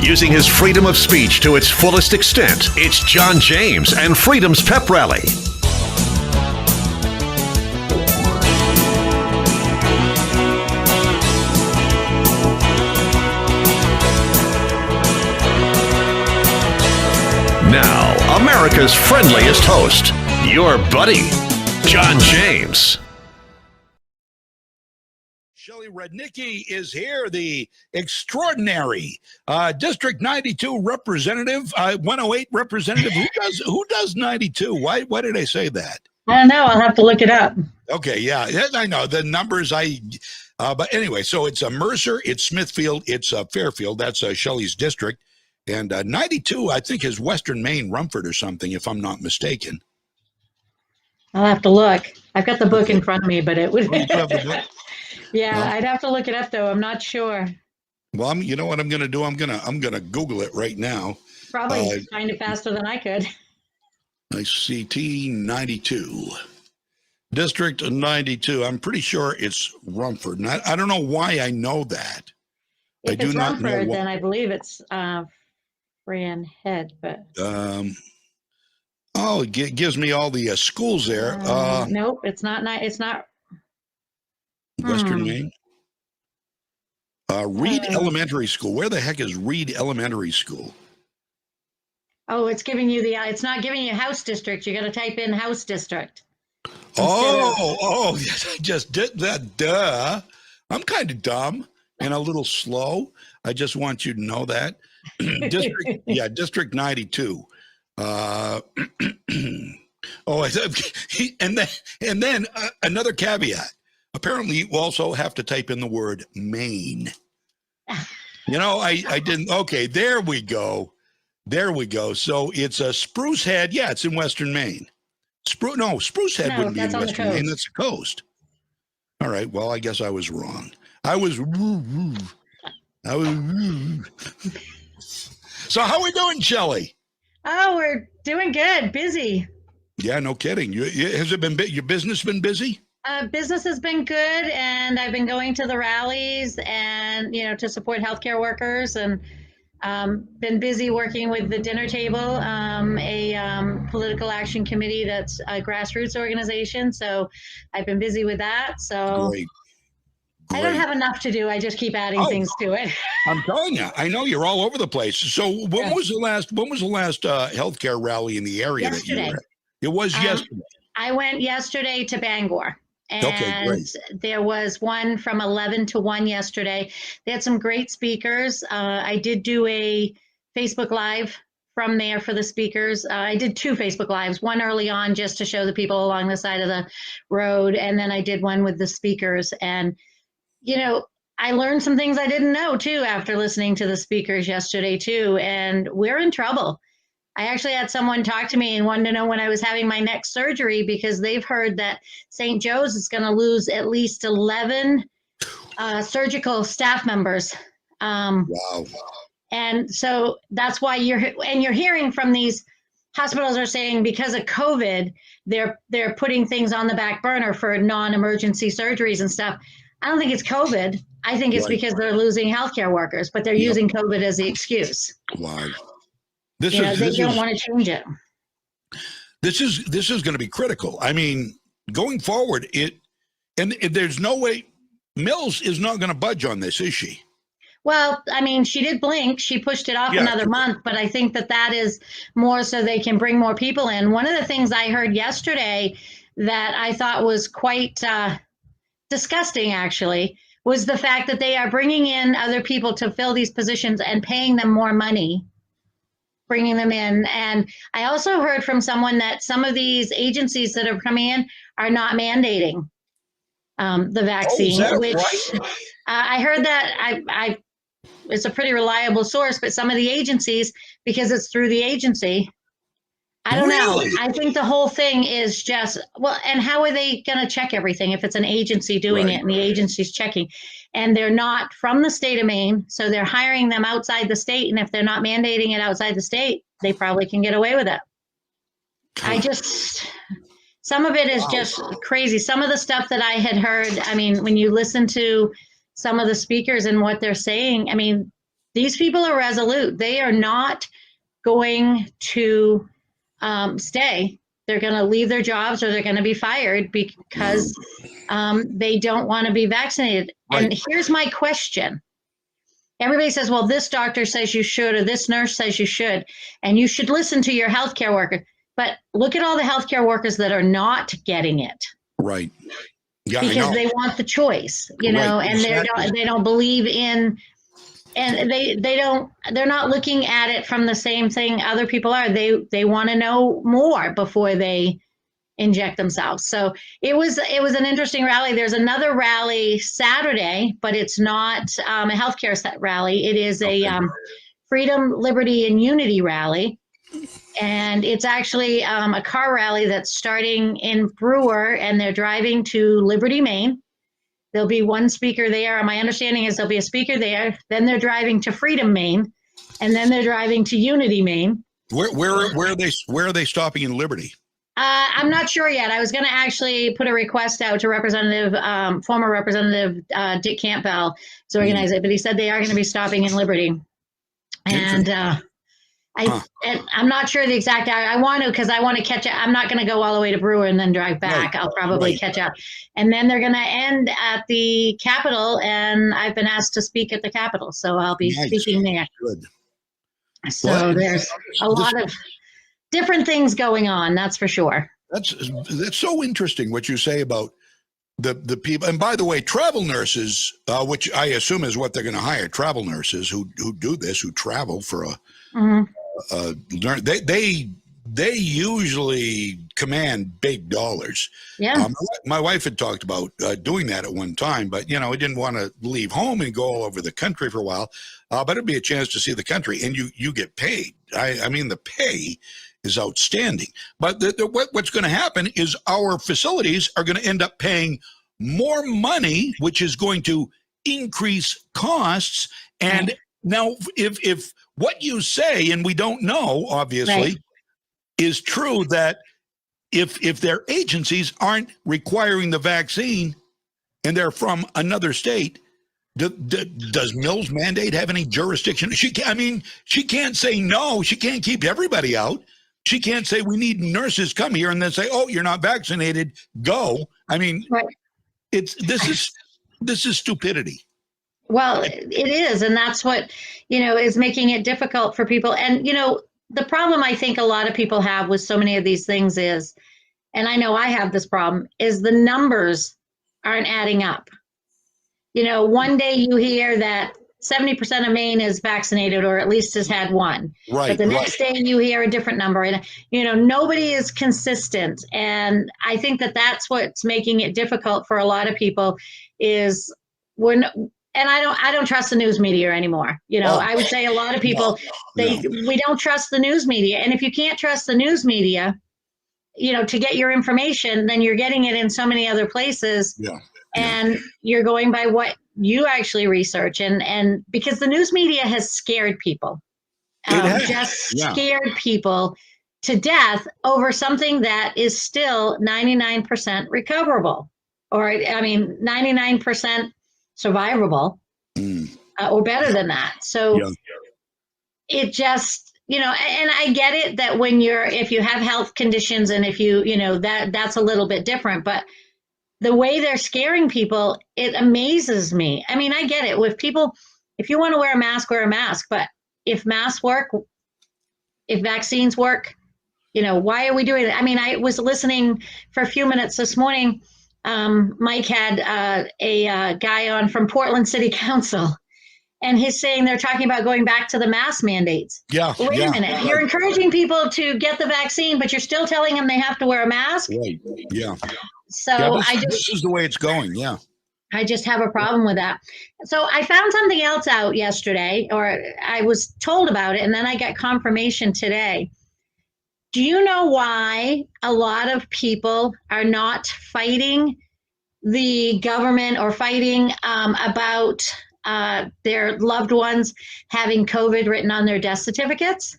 using his freedom of speech to its fullest extent. It's John James and Freedom's Pep Rally. Now, America's friendliest host, your buddy, John James. Shelley Rudnicki is here, the extraordinary District 92 representative, 108 representative. Who does 92? Why did I say that? I don't know. I'll have to look it up. Okay, yeah, I know the numbers. But anyway, so it's a Mercer, it's Smithfield, it's Fairfield. That's Shelley's district, and 92, I think, is Western Maine, Rumford, or something, if I'm not mistaken. I'll have to look. I've got the book in front of me, but it would. Oh, you have the book? Yeah, Well, I'd have to look it up though. I'm not sure. Well, you know what I'm going to do? I'm gonna Google it right now. Probably find it faster than I could. ICT 92. District 92. I'm pretty sure it's Rumford. And I don't know why I know that. If I do it's not know Rumford, why. then I believe it's Fran Head. But it gives me all the schools there. nope, it's not. It's not. Western Maine. Reed Elementary School. Where the heck is Reed Elementary School? Oh, it's giving you the. It's not giving you house district. You got to type in house district. Yes, I just did that. Duh. I'm kind of dumb and a little slow. I just want you to know that. District 92. And then another caveat. Apparently, you also have to type in the word Maine. You know, I didn't. Okay, there we go. There we go. So it's a Spruce Head. Yeah, it's in Western Maine. Spruce Head wouldn't be in Western Maine. That's the coast. All right. Well, I guess I was wrong. So how are we doing, Shelley? Oh, we're doing good. Busy. Yeah, no kidding. Has it been your business been busy? Business has been good, and I've been going to the rallies and, to support healthcare workers, and been busy working with the Dinner Table, a political action committee that's a grassroots organization. So I've been busy with that. So Great. I don't have enough to do. I just keep adding things to it. I'm telling you, I know you're all over the place. So when was the last healthcare rally in the area Yesterday. that you were at? It was yesterday. I went yesterday to Bangor. And okay, great. There was one from 11 to 1 yesterday. They had some great speakers. I did do a Facebook Live from there for the speakers. I did 2 Facebook Lives, one early on just to show the people along the side of the road. And then I did one with the speakers. And, I learned some things I didn't know, too, after listening to the speakers yesterday, too. And we're in trouble. I actually had someone talk to me and wanted to know when I was having my next surgery, because they've heard that St. Joe's is going to lose at least 11 surgical staff members. Wow. And so that's why you're hearing from these hospitals are saying because of COVID, they're putting things on the back burner for non-emergency surgeries and stuff. I don't think it's COVID. I think it's because they're losing healthcare workers, but they're using COVID as the excuse. Wow. They don't want to change it. This is going to be critical. I mean, going forward, there's no way Mills is not going to budge on this, is she? Well, I mean, she did blink. She pushed it off another month, but I think that is more so they can bring more people in. One of the things I heard yesterday that I thought was quite disgusting, actually, was the fact that they are bringing in other people to fill these positions and paying them more money, bringing them in. And I also heard from someone that some of these agencies that are coming in are not mandating the vaccine, which right? I heard that it's a pretty reliable source, but some of the agencies, because it's through the agency, I don't know. I think the whole thing is just, and how are they going to check everything if it's an agency doing it and the agency's checking? And they're not from the state of Maine, so they're hiring them outside the state. And if they're not mandating it outside the state, they probably can get away with it. Some of it is just crazy. Some of the stuff that I had heard, I mean, when you listen to some of the speakers and what they're saying, I mean, These people are resolute. They are not going to stay. They're going to leave their jobs or they're going to be fired because they don't want to be vaccinated. Right. And here's my question. Everybody says, well, this doctor says you should, or this nurse says you should, and you should listen to your healthcare worker. But look at all the healthcare workers that are not getting it. Right. Yeah, because they want the choice, you know, right, and exactly. They don't believe in, and they're not looking at it from the same thing other people are. They want to know more before they inject themselves. So it was an interesting rally. There's another rally Saturday, but it's not a healthcare rally. It is a Freedom, Liberty, and Unity rally. And it's actually a car rally that's starting in Brewer, and they're driving to Liberty, Maine. There'll be one speaker there. My understanding is there'll be a speaker there. Then they're driving to Freedom, Maine, and then they're driving to Unity, Maine. Where are they stopping in Liberty? I'm not sure yet. I was going to actually put a request out to former Representative Dick Campbell to organize it, but he said they are going to be stopping in Liberty. And I'm not sure the exact hour. I want to, because I want to catch up. I'm not going to go all the way to Brewer and then drive back. Right. I'll probably catch up. And then they're going to end at the Capitol, and I've been asked to speak at the Capitol, so I'll be speaking there. Good. So there's a lot of different things going on, that's for sure. That's so interesting what you say about the people. And by the way, travel nurses, which I assume is what they're going to hire, travel nurses who do this, who travel for they usually command big dollars. Yeah. My wife had talked about doing that at one time, but I didn't want to leave home and go all over the country for a while. But it'd be a chance to see the country, and you get paid. I mean, the pay is outstanding. But what's going to happen is our facilities are going to end up paying more money, which is going to increase costs. And now, if what you say, and we don't know, obviously, is true, that if their agencies aren't requiring the vaccine and they're from another state, does Mills mandate have any jurisdiction? She can't say no. She can't keep everybody out. She can't say we need nurses come here and then say, oh, you're not vaccinated, go. I mean, this is stupidity. Well, it is, and that's what is making it difficult for people. And the problem I think a lot of people have with so many of these things is, and I know I have this problem, is the numbers aren't adding up. One day you hear that 70% of Maine is vaccinated, or at least has had one. Right. But the next day you hear a different number, and nobody is consistent. And I think that that's what's making it difficult for a lot of people is I don't trust the news media anymore. I would say a lot of people, we don't trust the news media. And if you can't trust the news media, to get your information, then you're getting it in so many other places. And you're going by what you actually research, and because the news media has scared people, scared people to death over something that is still 99% recoverable, or 99% survivable, or better than that. So it just, and I get it that if you have health conditions and if that's a little bit different, but the way they're scaring people, it amazes me. I mean, I get it. With people, if you want to wear a mask, but if masks work, if vaccines work, why are we doing it? I mean, I was listening for a few minutes this morning. Mike had a guy on from Portland City Council, and he's saying they're talking about going back to the mask mandates. Yeah. Wait a minute. You're encouraging people to get the vaccine, but you're still telling them they have to wear a mask? Right. Yeah. So this is the way it's going. Yeah. I just have a problem with that. So I found something else out yesterday, or I was told about it, and then I got confirmation today. Do you know why a lot of people are not fighting the government or fighting about their loved ones having COVID written on their death certificates?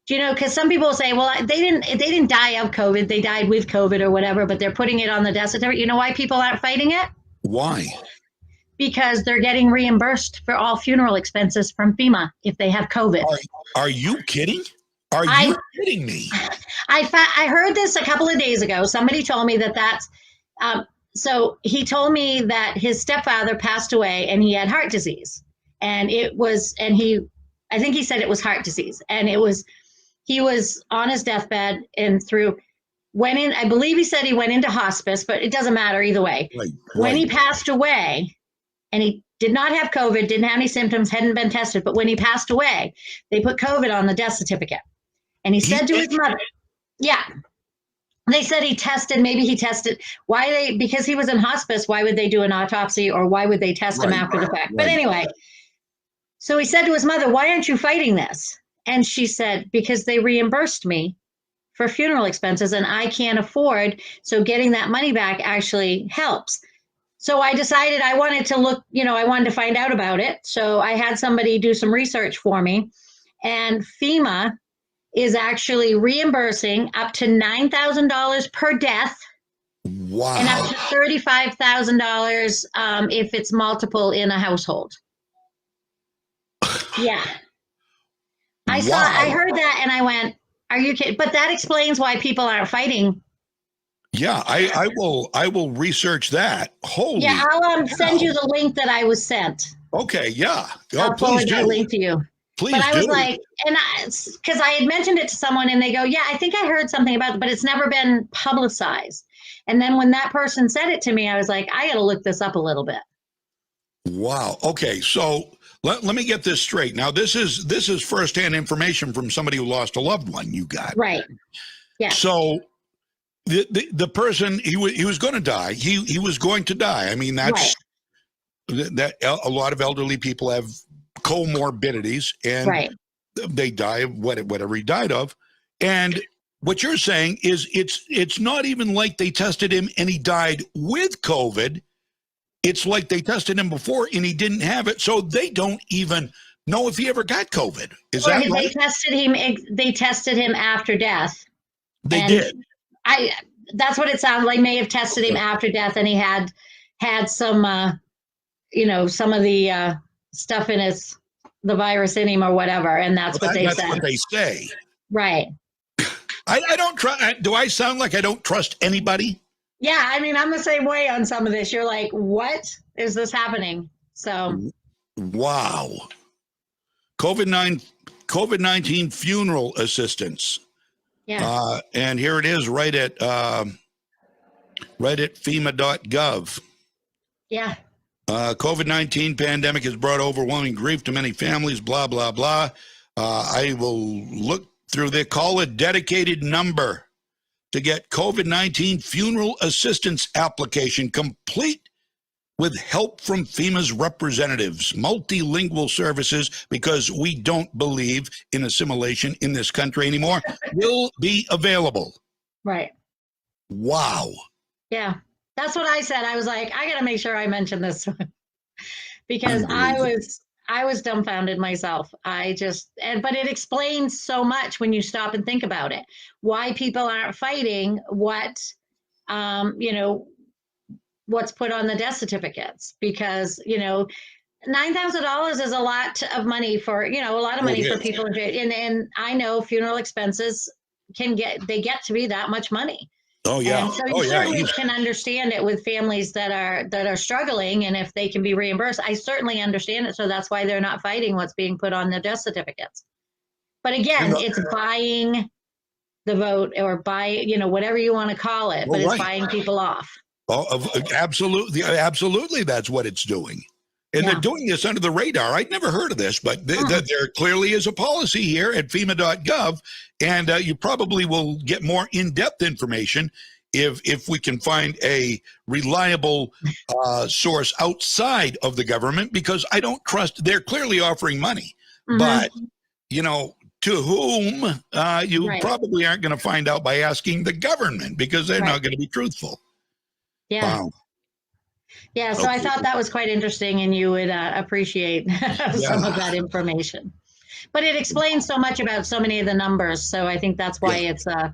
Because some people say, well, they didn't die of COVID, they died with COVID or whatever, but they're putting it on the death certificate. You know why people aren't fighting it? Why? because they're getting reimbursed for all funeral expenses from FEMA if they have COVID. Are you kidding? Are you kidding me? I heard this a couple of days ago. Somebody told me that's, so he told me that his stepfather passed away and he had heart disease. And I think he said it was heart disease. And he was on his deathbed and I believe he said he went into hospice, but it doesn't matter either way. Right. When he passed away, and he did not have COVID, didn't have any symptoms, hadn't been tested, but when he passed away, they put COVID on the death certificate. And he said to his mother, yeah, they said maybe he tested. Because he was in hospice, why would they do an autopsy or why would they test him after the fact? But anyway, so he said to his mother, why aren't you fighting this? And she said, because they reimbursed me for funeral expenses and I can't afford, so getting that money back actually helps. So I decided I wanted to I wanted to find out about it. So I had somebody do some research for me, and FEMA is actually reimbursing up to $9,000 per death. Wow. And up to $35,000 if it's multiple in a household. Yeah. I heard that and I went, are you kidding? But that explains why people aren't fighting. Yeah, I will research that. Holy. Yeah, I'll send you the link that I was sent. Okay, yeah. I'll forward that link to you. Please but I was do. like, and because I had mentioned it to someone and they go, yeah, I think I heard something about it, but it's never been publicized. And then when that person said it to me, I was like, I got to look this up a little bit. Wow. Okay, so let me get this straight. Now, this is firsthand information from somebody who lost a loved one. You got right. Yeah. So the person he was going to die. He was going to die. I mean, that's that. A lot of elderly people have comorbidities, and they die of whatever he died of. And what you're saying is it's not even like they tested him and he died with COVID. It's like they tested him before and he didn't have it, so they don't even know if he ever got COVID. Is that right? They tested him after death. They did. That's what it sounded like. May have tested him after death, and he had some, some of the stuff in the virus in him or whatever, and that's what they said. That's what they say. Right. I don't trust. Do I sound like I don't trust anybody? Yeah, I mean, I'm the same way on some of this. You're like, what is this happening? So. Wow. COVID-19 funeral assistance. Yeah. And here it is right at FEMA.gov. Yeah. COVID-19 pandemic has brought overwhelming grief to many families, blah, blah, blah. I will look through there, call a dedicated number to get COVID-19 funeral assistance application complete with help from FEMA's representatives, multilingual services, because we don't believe in assimilation in this country anymore, will be available. Right. Wow. Yeah, that's what I said. I was like, I got to make sure I mention this because I was dumbfounded myself. But it explains so much when you stop and think about it, why people aren't fighting what's put on the death certificates, because, $9,000 is a lot of money for, a lot of money for people. And I know funeral expenses get to be that much money. Oh yeah. And so you certainly can understand it with families that are struggling, and if they can be reimbursed, I certainly understand it. So that's why they're not fighting what's being put on their death certificates. But again, it's buying the vote, or whatever you want to call it, but it's buying people off. Oh, absolutely, absolutely, that's what it's doing. And they're doing this under the radar. I'd never heard of this, but there clearly is a policy here at FEMA.gov, and you probably will get more in-depth information if we can find a reliable source outside of the government, because I don't trust. They're clearly offering money, but to whom you probably aren't going to find out by asking the government, because they're not going to be truthful. Yeah. Wow. Yeah, so I thought that was quite interesting, and you would appreciate some of that information. But it explains so much about so many of the numbers. So I think that's why it's I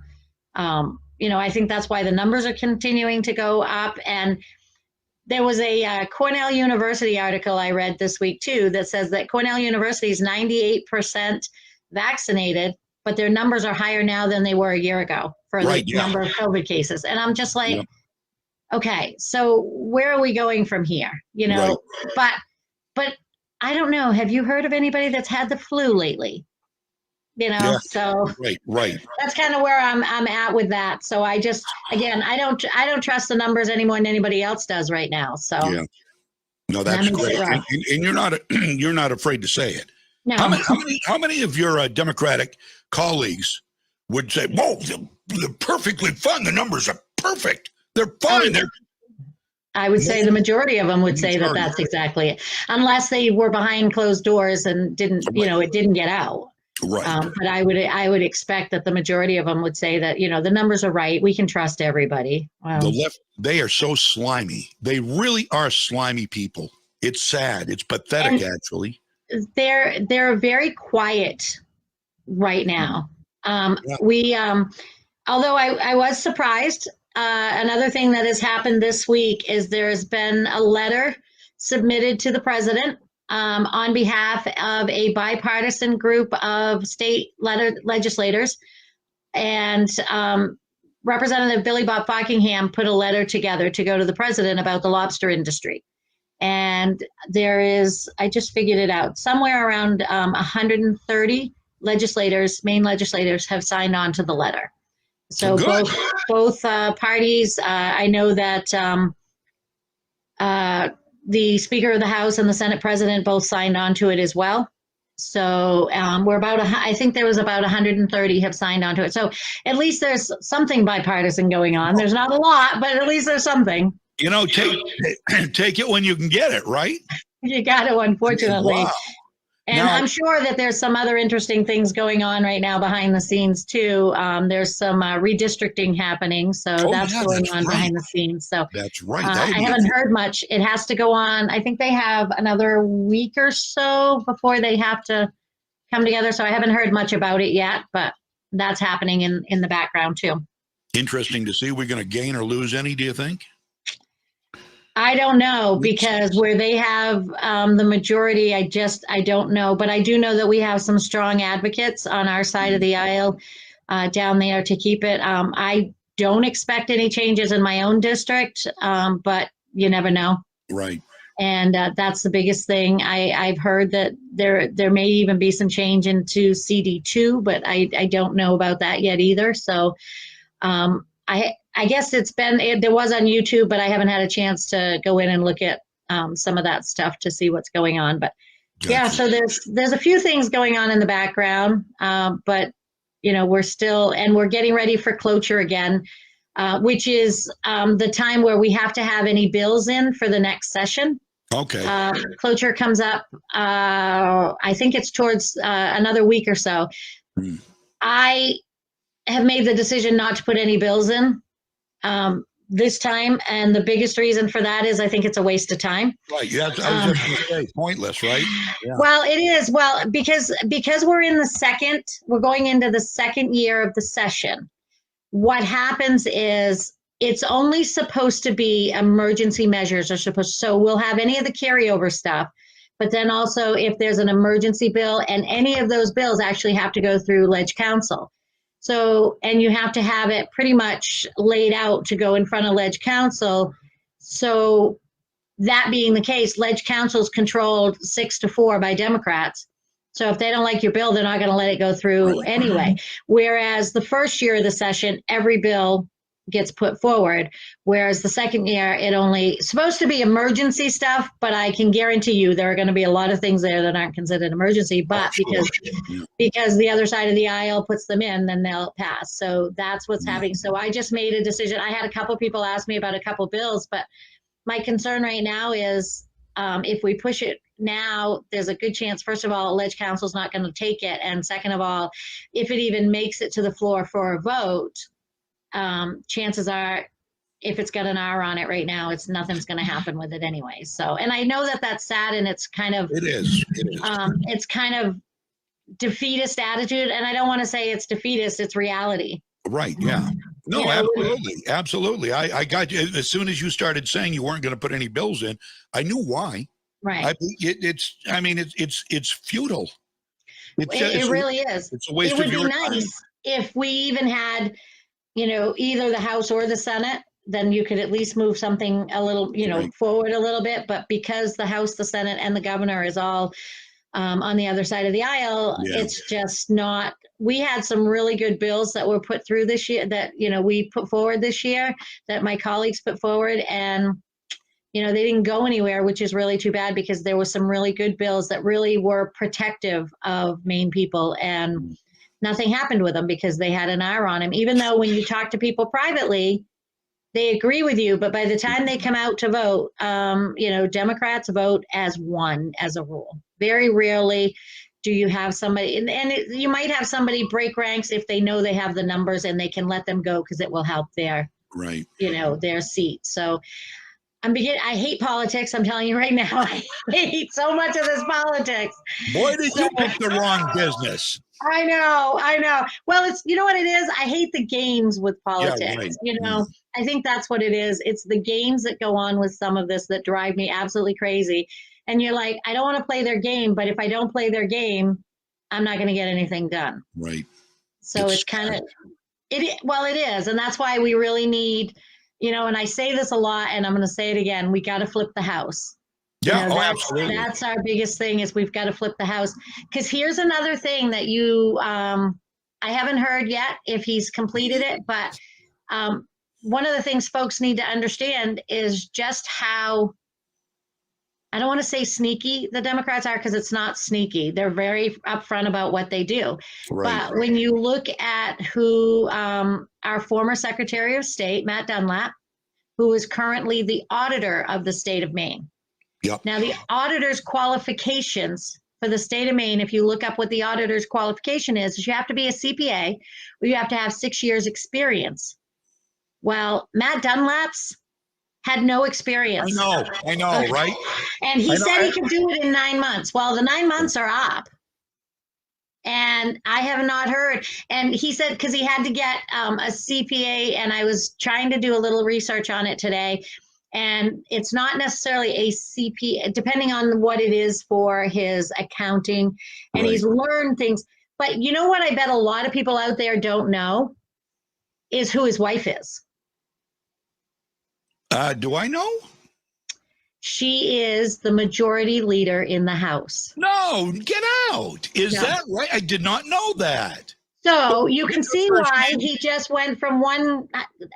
think that's why the numbers are continuing to go up. And there was a Cornell University article I read this week too that says that Cornell University is 98% vaccinated, but their numbers are higher now than they were a year ago for the number of COVID cases. And I'm just like, okay, so where are we going from here? You know, but I don't know. Have you heard of anybody that's had the flu lately? You know, so right. That's kind of where I'm at with that. So I just, again, I don't trust the numbers any more than anybody else does right now. So no, that's great, and you're not afraid to say it. No. How many of your Democratic colleagues would say, "Whoa, they're perfectly fine. The numbers are perfect. They're fine." I would say the majority of them would say that that's exactly it, unless they were behind closed doors and didn't, you know, it didn't get out. Right. But I would expect that the majority of them would say that, you know, the numbers are right. We can trust everybody. Wow. The left, they are so slimy. They really are slimy people. It's sad. It's pathetic, actually. They're very quiet right now. Although I was surprised, another thing that has happened this week is there has been a letter submitted to the president on behalf of a bipartisan group of state legislators. And Representative Billy Bob Buckingham put a letter together to go to the president about the lobster industry. And there is, I just figured it out, somewhere around 130 legislators, Maine legislators, have signed on to the letter. So both parties, I know that the Speaker of the House and the Senate President both signed on to it as well. So we're about, I think there was about 130 have signed on to it. So at least there's something bipartisan going on. There's not a lot, but at least there's something. You know, take it when you can get it, right? You got to, unfortunately. Wow. And now, I'm sure that there's some other interesting things going on right now behind the scenes too. There's some redistricting happening, so that's going on behind the scenes. So that's right. I haven't heard much. It has to go on. I think they have another week or so before they have to come together. So I haven't heard much about it yet, but that's happening in the background too. Interesting to see. We're going to gain or lose any, do you think? I don't know, because where they have the majority, I don't know. But I do know that we have some strong advocates on our side of the aisle down there to keep it. I don't expect any changes in my own district, but you never know. Right. And that's the biggest thing. I've heard that there may even be some change into CD2, but I don't know about that yet either. So I guess there was on YouTube, but I haven't had a chance to go in and look at some of that stuff to see what's going on. But yeah, so there's a few things going on in the background, but you know, we're getting ready for cloture again, which is the time where we have to have any bills in for the next session. Okay. Cloture comes up, I think it's towards another week or so. I have made the decision not to put any bills in this time, and the biggest reason for that is I think it's a waste of time. Right. Yeah, I was just going to say, pointless, right? Yeah. Well, it is. Well, because we're going into the second year of the session. What happens is it's only supposed to be emergency measures so we'll have any of the carryover stuff, but then also if there's an emergency bill, and any of those bills actually have to go through Leg Council. So, and you have to have it pretty much laid out to go in front of Leg Council. So that being the case, Leg Council is controlled 6-4 by Democrats. So if they don't like your bill, they're not going to let it go through anyway. Whereas the first year of the session, every bill gets put forward. Whereas the second year, it only supposed to be emergency stuff, but I can guarantee you there are going to be a lot of things there that aren't considered emergency, but because the other side of the aisle puts them in, then they'll pass. So that's what's happening. So I just made a decision. I had a couple people ask me about a couple bills, but my concern right now is if we push it now, there's a good chance, first of all, Leg Council's not going to take it. And second of all, if it even makes it to the floor for a vote, chances are, if it's got an R on it right now, nothing's going to happen with it anyway. So, and I know that that's sad, and it's kind of, it is. It's kind of defeatist attitude. And I don't want to say it's defeatist, it's reality. Right. Yeah. No, You know, absolutely. I got you. As soon as you started saying you weren't going to put any bills in, I knew why. right. It's futile. It really is. It's a waste It would of be your time. nice if we even had, either the House or the Senate, then you could at least move something a little, Right. forward a little bit. But because the House, the Senate, and the governor is all on the other side of the aisle, Yeah. it's just not. We had some really good bills that were put through this year that, we put forward this year that my colleagues put forward, and they didn't go anywhere, which is really too bad because there were some really good bills that really were protective of Maine people, and nothing happened with them because they had an eye on him. Even though when you talk to people privately, they agree with you, but by the time they come out to vote, Democrats vote as one as a rule. Very rarely do you have somebody, you might have somebody break ranks if they know they have the numbers and they can let them go because it will help their, Right. their seat. So I hate politics. I'm telling you right now, I hate so much of this politics. Boy, did you pick the wrong business. I know. Well, it's, what it is? I hate the games with politics. Yeah, right. I think that's what it is. It's the games that go on with some of this that drive me absolutely crazy. And you're like, I don't want to play their game, but if I don't play their game, I'm not going to get anything done. Right. So it's kind of, it is. And that's why we really need, and I say this a lot and I'm going to say it again, we got to flip the House. Yeah, absolutely. That's our biggest thing is we've got to flip the House. Because here's another thing that I haven't heard yet if he's completed it, but one of the things folks need to understand is just how, I don't want to say sneaky the Democrats are because it's not sneaky. They're very upfront about what they do. Right. But when you look at who our former Secretary of State, Matt Dunlap, who is currently the auditor of the state of Maine. Yep. Now, the auditor's qualifications for the state of Maine, if you look up what the auditor's qualification is you have to be a CPA or you have to have 6 years experience. Well, Matt Dunlap's had no experience. I know, right? And he said he could do it in 9 months. Well, the 9 months are up. And I have not heard. And he said, because he had to get a CPA, and I was trying to do a little research on it today. And it's not necessarily a CPA, depending on what it is for his accounting. And he's learned things. But you know what I bet a lot of people out there don't know is who his wife is. Do I know? She is the majority leader in the House. No, get out. Is that right? I did not know that. So you can see why he just went from one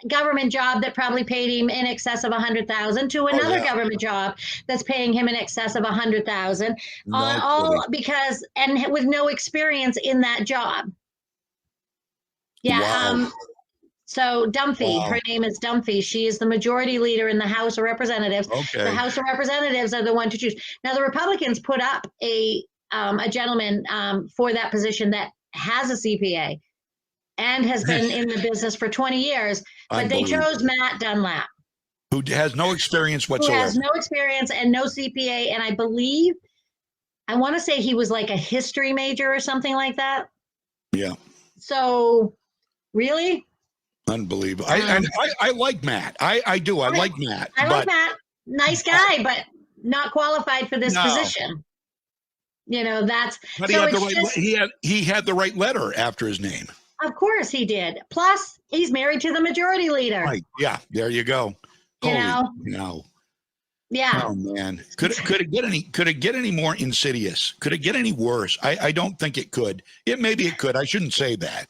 government job that probably paid him in excess of $100,000 to another government job that's paying him in excess of $100,000, all because and with no experience in that job. Yeah. Wow. So Dunphy, her name is Dunphy. She is the majority leader in the House of Representatives. Okay. The House of Representatives are the one to choose. Now the Republicans put up a gentleman for that position that has a CPA and has been in the business for 20 years, but they chose Matt Dunlap. Who has no experience whatsoever. Who has no experience and no CPA. And I want to say he was like a history major or something like that. Yeah. So, really? Unbelievable. I like Matt. I do. I like Matt. Like Matt. Nice guy, but not qualified for this position. That's. But he had the right letter after his name. Of course he did. Plus, he's married to the majority leader. Right. Yeah. There you go. Yeah. Oh man. Could it get any more insidious? Could it get any worse? I don't think it could. Maybe it could. I shouldn't say that.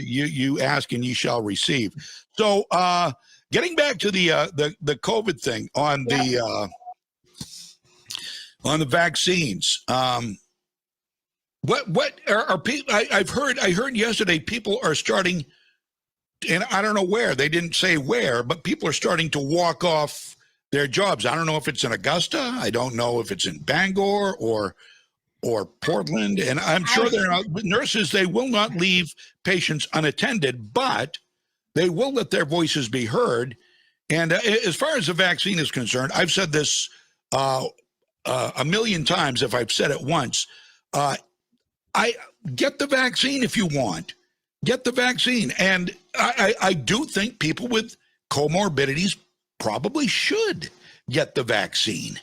You ask and you shall receive. So getting back to the COVID thing on the vaccines. What are people? I heard yesterday people are starting, and I don't know where. They didn't say where, but people are starting to walk off their jobs. I don't know if it's in Augusta. I don't know if it's in Bangor or Portland. And I'm sure they're not nurses. They will not leave patients unattended, but they will let their voices be heard. And as far as the vaccine is concerned, I've said this a million times. If I've said it once, I get the vaccine if you want. Get the vaccine. And I do think people with comorbidities probably should get the vaccine.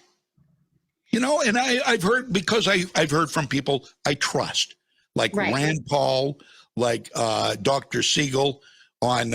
You know, and I've heard, because I've heard from people I trust, like Rand Paul, like Dr. Siegel on,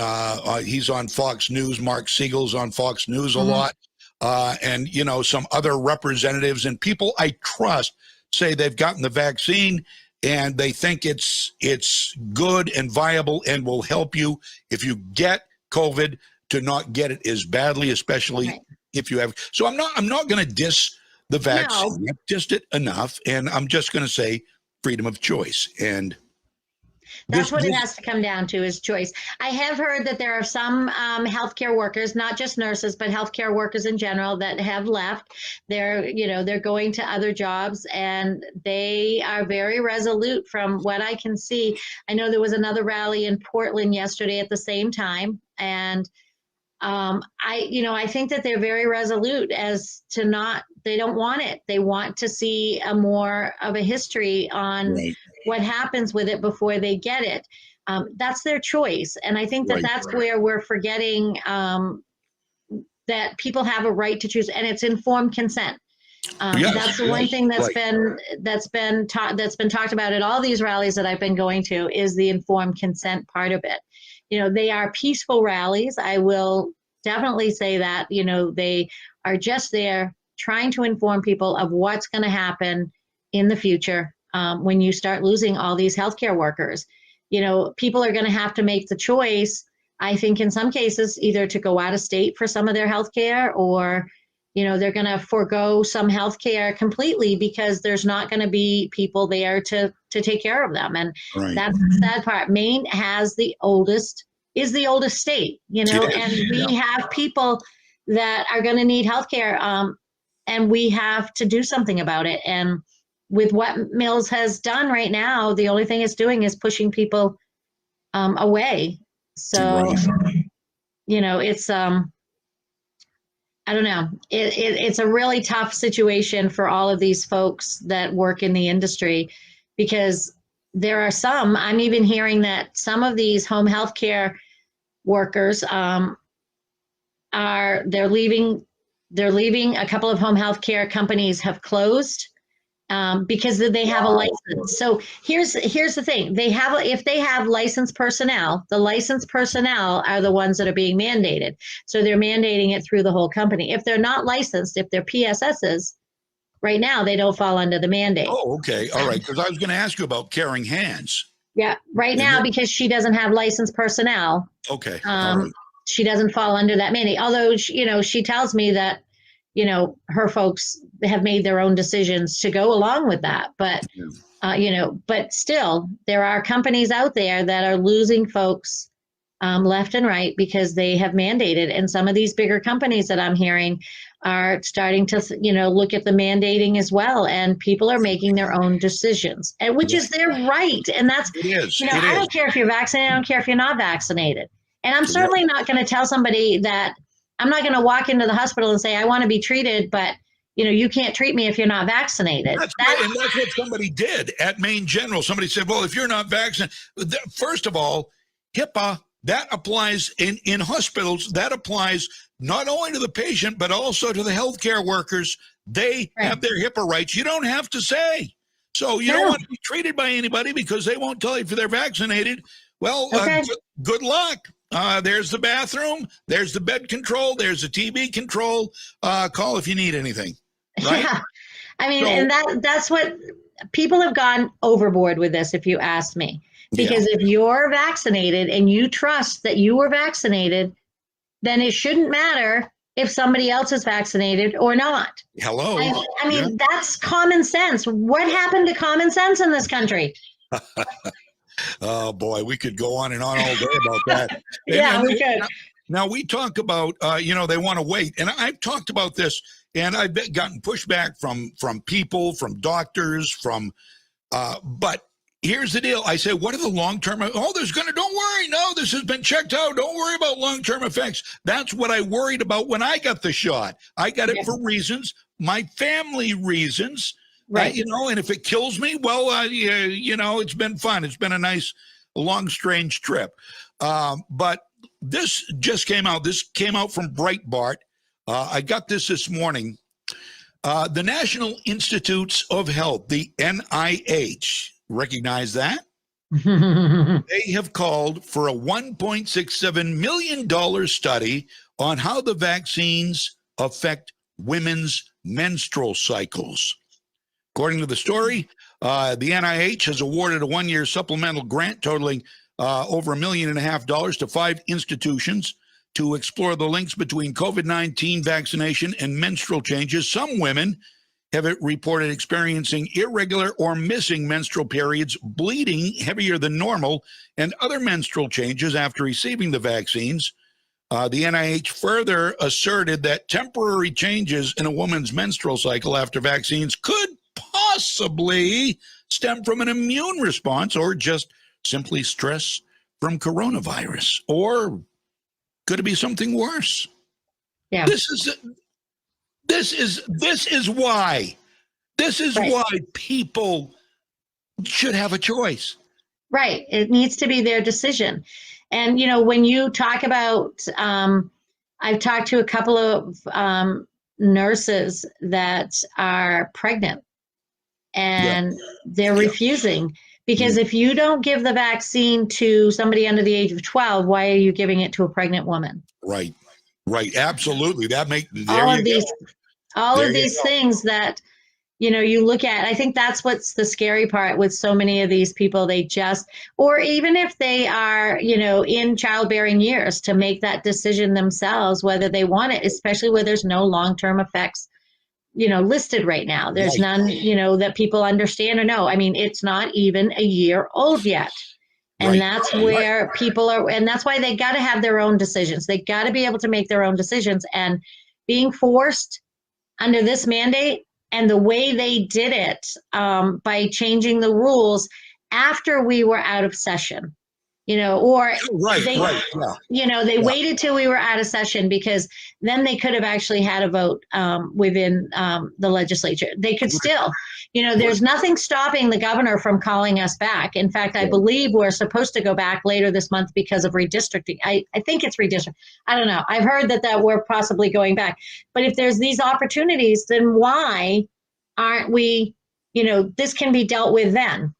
he's on Fox News. Mark Siegel's on Fox News a lot. And, you know, some other representatives and people I trust say they've gotten the vaccine and they think it's good and viable and will help you if you get COVID to not get it as badly, especially if you have. So I'm not going to diss the vaccine. No. I've dissed it enough, and I'm just going to say freedom of choice. And that's what it has to come down to, is choice. I have heard that there are some healthcare workers, not just nurses, but healthcare workers in general, that have left. They're going to other jobs, and they are very resolute from what I can see. I know there was another rally in Portland yesterday at the same time, and I think that they're very resolute as to they don't want it. They want to see a more of a history on what happens with it before they get it. That's their choice. And I think that that's where we're forgetting that people have a right to choose, and it's informed consent. That's the one thing that's been talked about at all these rallies that I've been going to, is the informed consent part of it. You know, they are peaceful rallies. I will definitely say that. You know, they are just there trying to inform people of what's going to happen in the future when you start losing all these healthcare workers. You know, people are going to have to make the choice, I think, in some cases, either to go out of state for some of their healthcare, or, you know, they're going to forego some healthcare completely because there's not going to be people there to take care of them. And that's the sad part. Maine is the oldest state, you know, and we have people that are going to need healthcare, and we have to do something about it. And with what Mills has done right now, the only thing it's doing is pushing people away. So, you know, it's I don't know. It's a really tough situation for all of these folks that work in the industry, because there are some, I'm even hearing that some of these home health care workers they're leaving. A couple of home health care companies have closed because they have a license. So here's the thing. If they have licensed personnel, the licensed personnel are the ones that are being mandated. So they're mandating it through the whole company. If they're not licensed, if they're PSSs, right now they don't fall under the mandate. Oh, okay. All right. Because I was going to ask you about Caring Hands. Yeah. Right now, because she doesn't have licensed personnel. Okay. She doesn't fall under that mandate. Although, you know, she tells me that, you know, her folks have made their own decisions to go along with that. But, you know, but still, there are companies out there that are losing folks left and right because they have mandated. And some of these bigger companies that I'm hearing are starting to, you know, look at the mandating as well. And people are making their own decisions, and which is their right. And that's, you know, I don't care if you're vaccinated. I don't care if you're not vaccinated. And I'm certainly not going to tell somebody that, I'm not going to walk into the hospital and say, I want to be treated, but, you know, you can't treat me if you're not vaccinated. And that's what somebody did at Maine General. Somebody said, well, if you're not vaccinated, first of all, HIPAA, that applies in hospitals. That applies not only to the patient, but also to the healthcare workers. They have their HIPAA rights. You don't have to say. So you don't want to be treated by anybody because they won't tell you if they're vaccinated. Well, good luck. There's the bathroom. There's the bed control. There's the TV control. Call if you need anything. Right? Yeah. I mean, and that's what people have gone overboard with this, if you ask me. Because if you're vaccinated and you trust that you were vaccinated, then it shouldn't matter if somebody else is vaccinated or not. Hello. I mean, that's common sense. What happened to common sense in this country? Oh, boy, we could go on and on all day about that. We could. Now, we talk about, you know, they want to wait. And I've talked about this, and I've gotten pushback from people, from doctors, but here's the deal. I say, what are the long-term? Don't worry. No, this has been checked out. Don't worry about long-term effects. That's what I worried about when I got the shot. I got it for reasons, my family reasons. Right. You know, and if it kills me, well, you know, it's been fun. It's been a nice long, strange trip. But this just came out. This came out from Breitbart. I got this morning. The National Institutes of Health, the NIH, recognize that? They have called for a $1.67 million study on how the vaccines affect women's menstrual cycles. According to the story, the NIH has awarded a one-year supplemental grant totaling over $1.5 million to 5 institutions to explore the links between COVID-19 vaccination and menstrual changes. Some women have reported experiencing irregular or missing menstrual periods, bleeding heavier than normal, and other menstrual changes after receiving the vaccines. The NIH further asserted that temporary changes in a woman's menstrual cycle after vaccines could possibly stem from an immune response or just simply stress from coronavirus. Or could it be something worse? Yeah. This is why people should have a choice. Right. It needs to be their decision. And, you know, when you talk about, I've talked to a couple of nurses that are pregnant and they're refusing because if you don't give the vaccine to somebody under the age of 12, why are you giving it to a pregnant woman? Right. Absolutely. That makes all of these things that, you know, you look at. I think that's what's the scary part with so many of these people. They just, or even if they are, you know, in childbearing years, to make that decision themselves, whether they want it, especially where there's no long-term effects, you know, listed right now. There's none, you know, that people understand or know. I mean, it's not even a year old yet. And that's where people are, and that's why they got to have their own decisions. They got to be able to make their own decisions. And being forced under this mandate and the way they did it by changing the rules after we were out of session, you know, or you know, they waited till we were out of session because then they could have actually had a vote within the legislature. They could still, you know, there's nothing stopping the governor from calling us back. In fact, I believe we're supposed to go back later this month because of redistricting. I think it's redistricting. I don't know. I've heard that we're possibly going back. But if there's these opportunities, then why aren't we, you know, this can be dealt with then.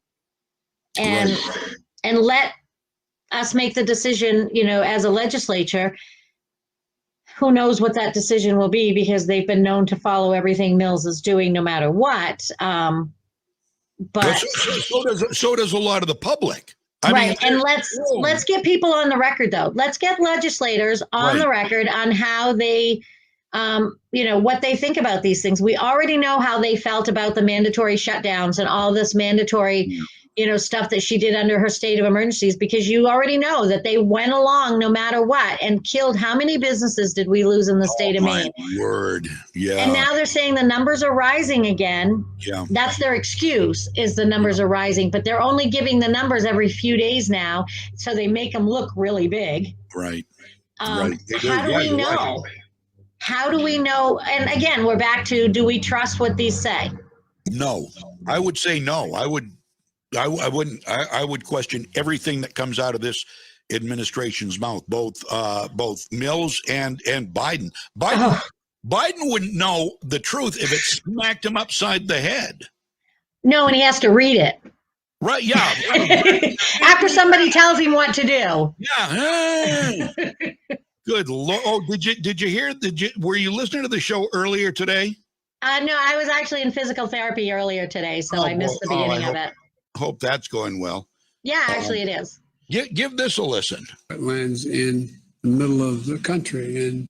And let us make the decision, you know, as a legislature. Who knows what that decision will be, because they've been known to follow everything Mills is doing no matter what. But so does a lot of the public. I mean, and let's get people on the record, though. Let's get legislators on the record on how they, you know, what they think about these things. We already know how they felt about the mandatory shutdowns and all this mandatory, you know, stuff that she did under her state of emergencies, because you already know that they went along no matter what and killed. How many businesses did we lose in the state of Maine? Word. Yeah. And now they're saying the numbers are rising again. Yeah. That's their excuse, is the numbers are rising, but they're only giving the numbers every few days now. So they make them look really big. Right. How do we know? How do we know? And again, we're back to, do we trust what these say? No, I would say no. I wouldn't. I would question everything that comes out of this administration's mouth, both Mills and Biden. Biden wouldn't know the truth if it smacked him upside the head. No, and he has to read it. Right? Yeah. After somebody tells him what to do. Yeah. Good Lord! Oh, did you hear? Were you listening to the show earlier today? No, I was actually in physical therapy earlier today, so I missed the beginning of it. Hope that's going well. Yeah, actually it is. Give this a listen. Wetlands in the middle of the country, and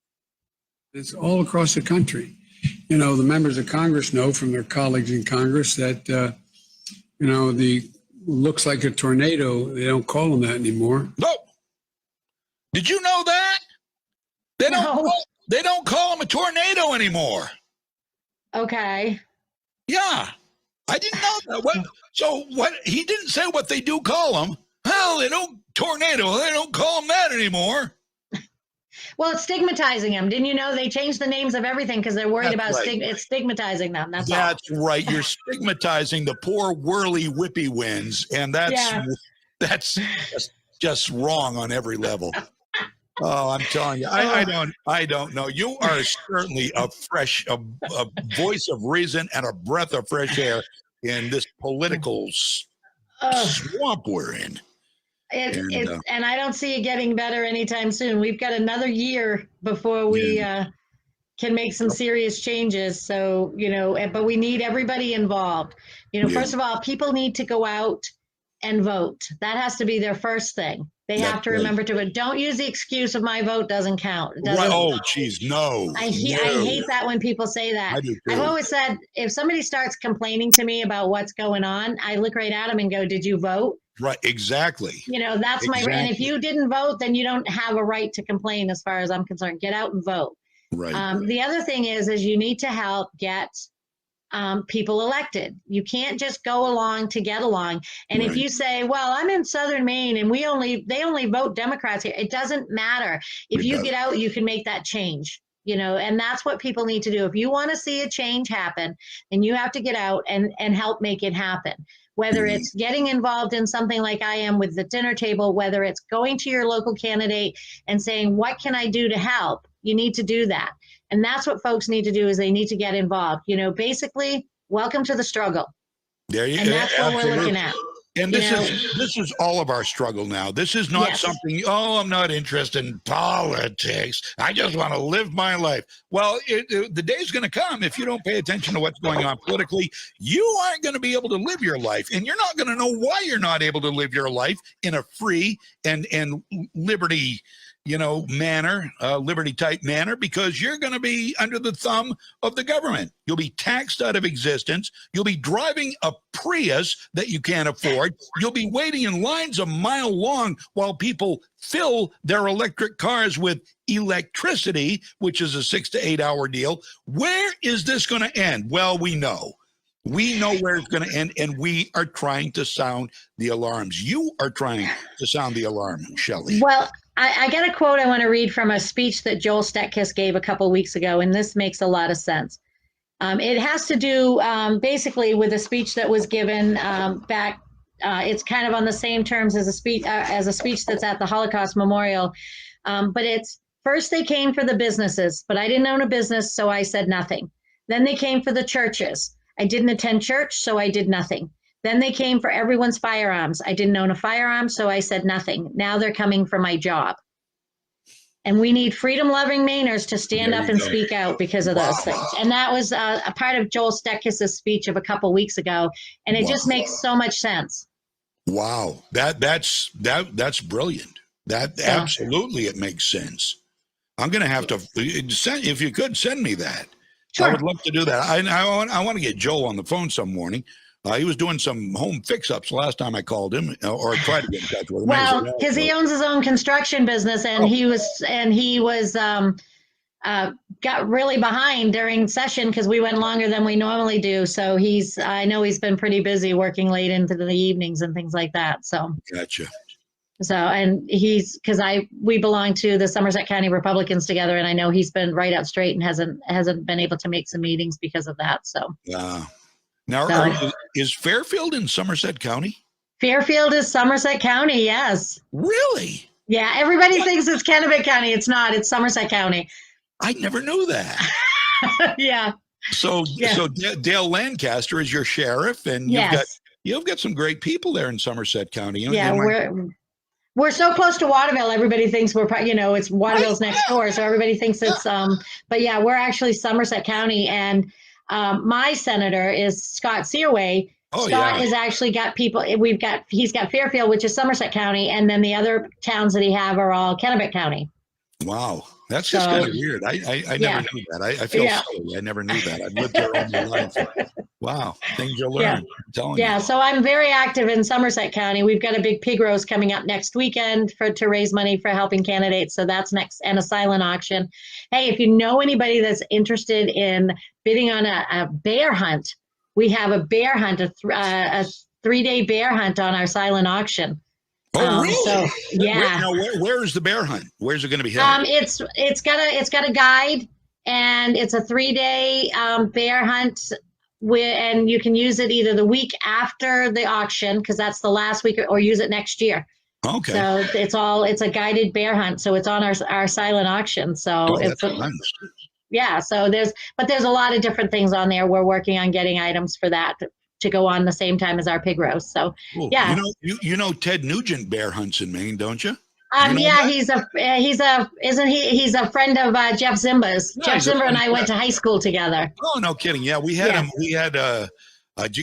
it's all across the country. You know, the members of Congress know from their colleagues in Congress that, you know, the looks like a tornado, they don't call them that anymore. No. Did you know that? They don't call them a tornado anymore. Okay. Yeah. I didn't know that. What he didn't say what they do call them. Well, they don't tornado. They don't call them that anymore. Well, it's stigmatizing them. Didn't you know they changed the names of everything because they're worried about it's stigmatizing them. That's right. You're stigmatizing the poor whirly whippy winds, and that's That's just wrong on every level. Oh, I'm telling you, I don't know. You are certainly a voice of reason and a breath of fresh air in this political swamp we're in. And I don't see it getting better anytime soon. We've got another year before we can make some serious changes. So, but we need everybody involved. First of all, people need to go out and vote. That has to be their first thing. They have to remember to vote. Don't use the excuse of my vote doesn't count. It doesn't, right. Oh, geez, no. I hate that when people say that. I do too. I've always said, if somebody starts complaining to me about what's going on, I look right at them and go, did you vote? Right, exactly. That's my, and if you didn't vote, then you don't have a right to complain as far as I'm concerned. Get out and vote. Right. The other thing is you need to help get people elected. You can't just go along to get along. And if you say, well, I'm in Southern Maine and they only vote Democrats here, it doesn't matter. If you get out, you can make that change, and that's what people need to do. If you want to see a change happen, then you have to get out and help make it happen. Whether it's getting involved in something like I am with the dinner table, whether it's going to your local candidate and saying, what can I do to help? You need to do that. And that's what folks need to do is they need to get involved. Basically, welcome to the struggle. There you go. And that's what we're looking at. And this is all of our struggle now. This is not something, I'm not interested in politics. I just want to live my life. Well, the day's going to come. If you don't pay attention to what's going on politically, you aren't going to be able to live your life. And you're not going to know why you're not able to live your life in a free and liberty manner, liberty type manner, because you're going to be under the thumb of the government. You'll be taxed out of existence. You'll be driving a Prius that you can't afford. You'll be waiting in lines a mile long while people fill their electric cars with electricity, which is a 6 to 8 hour deal. Where is this going to end? Well, we know. We know where it's going to end, and we are trying to sound the alarms. You are trying to sound the alarm, Shelley. Well, I got a quote I want to read from a speech that Joel Stetkis gave a couple of weeks ago, and this makes a lot of sense. It has to do basically with a speech that was given back. It's kind of on the same terms as a speech that's at the Holocaust Memorial, but it's first they came for the businesses, but I didn't own a business, so I said nothing. Then they came for the churches. I didn't attend church, so I did nothing. Then they came for everyone's firearms. I didn't own a firearm, so I said nothing. Now they're coming for my job. And we need freedom-loving Mainers to stand up and speak out because of those things. And that was a part of Joel Stetkis' speech of a couple weeks ago. And it just makes so much sense. Wow. That's brilliant. Absolutely, it makes sense. I'm going to have to if you could send me that. Sure. I would love to do that. I want to get Joel on the phone some morning. He was doing some home fix-ups last time I called him, or tried to get in touch with him. Well, because he owns his own construction business, and he was got really behind during session because we went longer than we normally do. So I know he's been pretty busy working late into the evenings and things like that. So gotcha. So, and we belong to the Somerset County Republicans together, and I know he's been right out straight and hasn't been able to make some meetings because of that. So yeah. Now, is Fairfield in Somerset County? Fairfield is Somerset County, yes. Really? Yeah, everybody thinks it's Kennebec County. It's not. It's Somerset County. I never knew that. Yeah. So Dale Lancaster is your sheriff, and you've got some great people there in Somerset County. We're so close to Waterville. Everybody thinks it's Waterville's next door, so everybody thinks it's But yeah, we're actually Somerset County, and my senator is Scott Searway. Scott has actually got people. He's got Fairfield, which is Somerset County, and then the other towns that he have are all Kennebec County. Wow, that's just kind of weird. I never knew that. I feel silly. I never knew that. I've lived there all my life. Wow, things you learn. I'm telling you. Yeah, so I'm very active in Somerset County. We've got a big pig roast coming up next weekend to raise money for helping candidates. So that's next, and a silent auction. Hey, if you know anybody that's interested in bidding on a bear hunt, we have a bear hunt, a 3-day bear hunt on our silent auction. Oh, really? So, yeah. Where is the bear hunt? Where's it going to be held? It's got a guide, and it's a 3-day bear hunt and you can use it either the week after the auction, because that's the last week, or use it next year. Okay. So it's a guided bear hunt. So it's on our silent auction. So That's nice. Yeah. So there's a lot of different things on there. We're working on getting items for that to go on the same time as our pig roast. So Cool. yeah. You know Ted Nugent bear hunts in Maine, don't you? Yeah, he's a friend of Jeff Zimba's. Jeff Zimba and I went to high school together. Oh, no kidding. Yeah, we had him. We had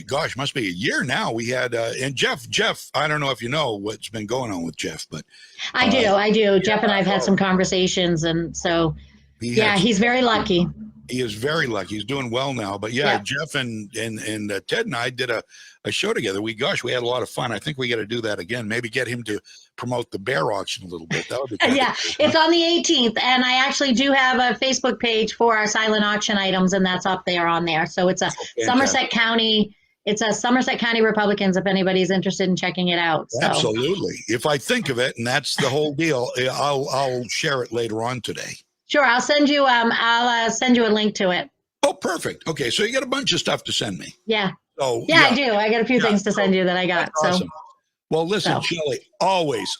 gosh, must be a year now. We had and Jeff. I don't know if you know what's been going on with Jeff, but I do. Yeah, Jeff and I've had some conversations, and so he's very lucky. He is very lucky. He's doing well now. But Jeff and Ted and I did a show together. We had a lot of fun. I think we got to do that again. Maybe get him to promote the bear auction a little bit. That would be yeah. It's on the 18th, and I actually do have a Facebook page for our silent auction items, and that's up there on there. So it's a Somerset County. It's a Somerset County Republicans, if anybody's interested in checking it out. So. Absolutely. If I think of it, and that's the whole deal, I'll share it later on today. Sure, I'll send you a link to it. Oh, perfect. Okay, so you got a bunch of stuff to send me. Yeah. So I do. I got a few things to send you that I got. Awesome. Well, listen, Shelley, always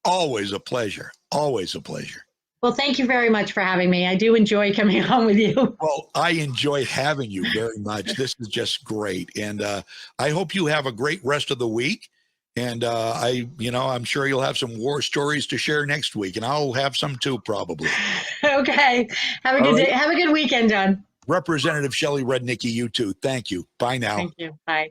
a pleasure. Always a pleasure. Well, thank you very much for having me. I do enjoy coming on with you. Well, I enjoy having you very much. This is just great. And I hope you have a great rest of the week. And I'm sure you'll have some war stories to share next week, and I'll have some too, probably. Okay. Have a good day. Have a good weekend, John. Representative Shelley Rudnicki, you too. Thank you. Bye now. Thank you. Bye.